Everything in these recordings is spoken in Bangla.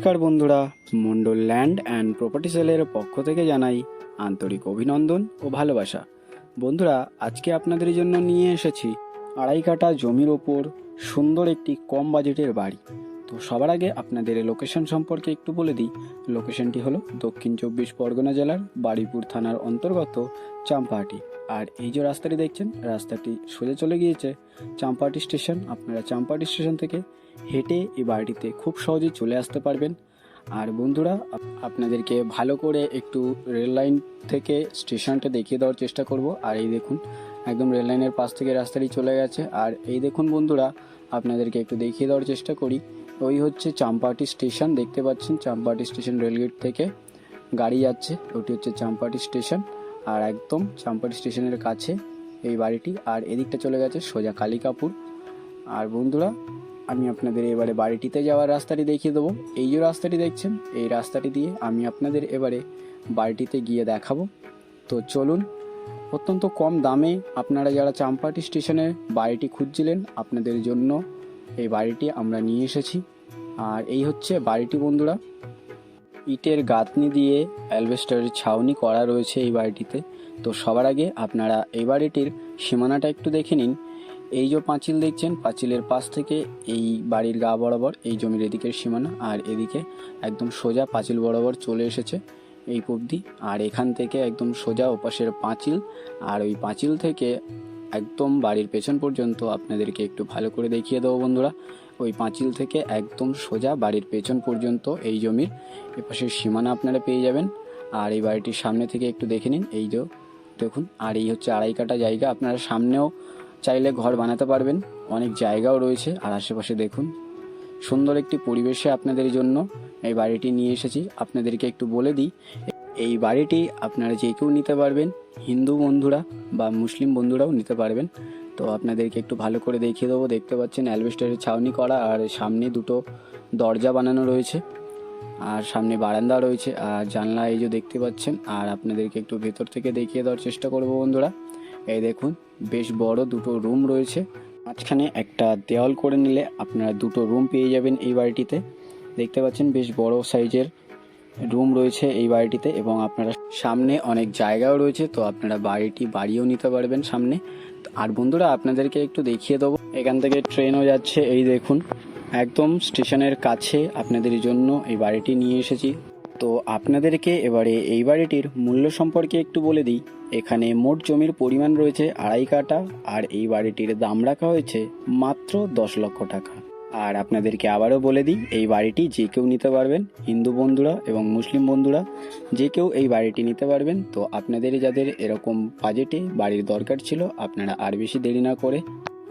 নমস্কার বন্ধুরা, মন্ডল ল্যান্ড অ্যান্ড প্রপার্টি সেলের পক্ষ থেকে জানাই আন্তরিক অভিনন্দন ও ভালোবাসা। বন্ধুরা, আজকে আপনাদের জন্য নিয়ে এসেছি 2.5 কাঠা জমির ওপর সুন্দর একটি কম বাজেটের বাড়ি। তো সবার আগে আপনাদের লোকেশন সম্পর্কে একটু বলে দিই। লোকেশনটি হলো দক্ষিণ 24 পরগনা জেলার বারুইপুর থানার অন্তর্গত চাম্পাহাটি। আর এই যে রাস্তাটি দেখছেন, রাস্তাটি সোজা চলে গিয়েছে চাম্পাহাটি স্টেশন। আপনারা চাম্পাহাটি স্টেশন থেকে হেঁটে এই বাড়িটিতে খুব সহজেই চলে আসতে পারবেন। আর বন্ধুরা, আপনাদেরকে ভালো করে একটু রেল লাইন থেকে স্টেশনটা দেখিয়ে দেওয়ার চেষ্টা করব। আর এই দেখুন, একদম রেল লাইনের পাশ থেকে রাস্তাটি চলে গেছে। আর এই দেখুন বন্ধুরা, আপনাদেরকে একটু দেখিয়ে দেওয়ার চেষ্টা করি। ওই হচ্ছে চাম্পাহাটি স্টেশন, দেখতে পাচ্ছেন চাম্পাহাটি স্টেশন রেলগেট থেকে গাড়ি যাচ্ছে, ওটি হচ্ছে চাম্পাহাটি স্টেশন। আর একদম চাম্পাহাটি স্টেশনের কাছে এই বাড়িটি। আর এদিকটা চলে গেছে সোজা কালিকাপুর। আর বন্ধুরা, আমি আপনাদের এবারে বাড়িটিতে যাওয়ার রাস্তাটি দেখিয়ে দেবো। এই যে রাস্তাটি দেখছেন, এই রাস্তাটি দিয়ে আমি আপনাদের এবারে বাড়িটিতে গিয়ে দেখাবো। তো চলুন। অত্যন্ত কম দামে আপনারা যারা চাম্পাহাটি স্টেশনে বাড়িটি খুঁজছিলেন, আপনাদের জন্য এই বাড়িটি আমরা নিয়ে এসেছি। আর এই হচ্ছে বাড়িটি বন্ধুরা। ইটের গাঁথনি দিয়ে অ্যালবেস্টারের ছাউনি করা রয়েছে এই বাড়িটিতে। তো সবার আগে আপনারা এই বাড়িটির সীমানাটা একটু দেখে নিন। এই যে পাঁচিল দেখছেন, পাঁচিলের পাশ থেকে এই বাড়ির গা বরাবর এই জমির এদিকের সীমানা, আর এদিকে একদম সোজা পাঁচিল বরাবর চলে এসেছে এই অবধি। আর এখান থেকে একদম সোজা ওপাশের পাঁচিল, আর ওই পাঁচিল থেকে একদম বাড়ির পেছন পর্যন্ত আপনাদেরকে একটু ভালো করে দেখিয়ে দেবো বন্ধুরা। ওই পাঁচিল থেকে একদম সোজা বাড়ির পেছন পর্যন্ত এই জমির এপাশের সীমানা আপনারা পেয়ে যাবেন। আর এই বাড়িটির সামনে থেকে একটু দেখে নিন, এই যে দেখুন। আর এই হচ্ছে 2.5 কাঠা জায়গা, আপনারা সামনেও চাইলে ঘর বানাতে পারবেন, অনেক জায়গাও রয়েছে। আর আশেপাশে দেখুন, সুন্দর একটি পরিবেশে আপনাদের জন্য এই বাড়িটি নিয়ে এসেছি। আপনাদেরকে একটু বলে দিই, এই বাড়িটি আপনারা যে কেউ নিতে পারবেন, হিন্দু বন্ধুরা বা মুসলিম বন্ধুরাও নিতে পারবেন। তো আপনাদেরকে একটু ভালো করে দেখিয়ে দেবো। দেখতে পাচ্ছেন অ্যালবেস্টারের ছাউনি করা, আর সামনে দুটো দরজা বানানো রয়েছে, আর সামনে বারান্দা রয়েছে, আর জানলা এই যে দেখতে পাচ্ছেন। আর আপনাদেরকে একটু ভেতর থেকে দেখিয়ে দেওয়ার চেষ্টা করব বন্ধুরা। এই দেখুন, বেশ বড় দুটো রুম রয়েছে। মাঝখানে একটা দেওয়াল করে নিলে আপনারা দুটো রুম পেয়ে যাবেন এই বাড়িটিতে। দেখতে পাচ্ছেন বেশ বড় সাইজের রুম রয়েছে এই বাড়িটিতে, এবং আপনারা সামনে অনেক জায়গাও রয়েছে। তো আপনারা বাড়িও নিতে পারবেন সামনে। আর বন্ধুরা, আপনাদেরকে একটু দেখিয়ে দেবো, এখান থেকে ট্রেনও যাচ্ছে। এই দেখুন, একদম স্টেশনের কাছে আপনাদের জন্য এই বাড়িটি নিয়ে এসেছি। তো আপনাদেরকে এবারে এই বাড়িটির মূল্য সম্পর্কে একটু বলে দিই। এখানে মোট জমির পরিমাণ রয়েছে 2.5 কাঠা, আর এই বাড়িটির দাম রাখা হয়েছে মাত্র 10 লক্ষ টাকা। আর আপনাদেরকে আবারও বলে দিই, এই বাড়িটি যে কেউ নিতে পারবেন, হিন্দু বন্ধুরা এবং মুসলিম বন্ধুরা যে কেউ এই বাড়িটি নিতে পারবেন। তো আপনাদের যাদের এরকম বাজেটে বাড়ির দরকার ছিল, আপনারা আর বেশি দেরি না করে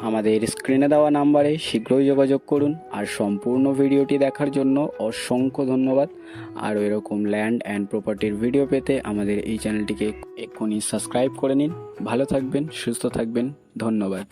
আমাদের স্ক্রিনে দেওয়া নাম্বারে শীঘ্রই যোগাযোগ করুন। আর সম্পূর্ণ ভিডিওটি দেখার জন্য অসংখ্য ধন্যবাদ। আর এরকম ল্যান্ড অ্যান্ড প্রপার্টির ভিডিও পেতে আমাদের এই চ্যানেলটিকে এক্ষুনি সাবস্ক্রাইব করে নিন। ভালো থাকবেন, সুস্থ থাকবেন, ধন্যবাদ।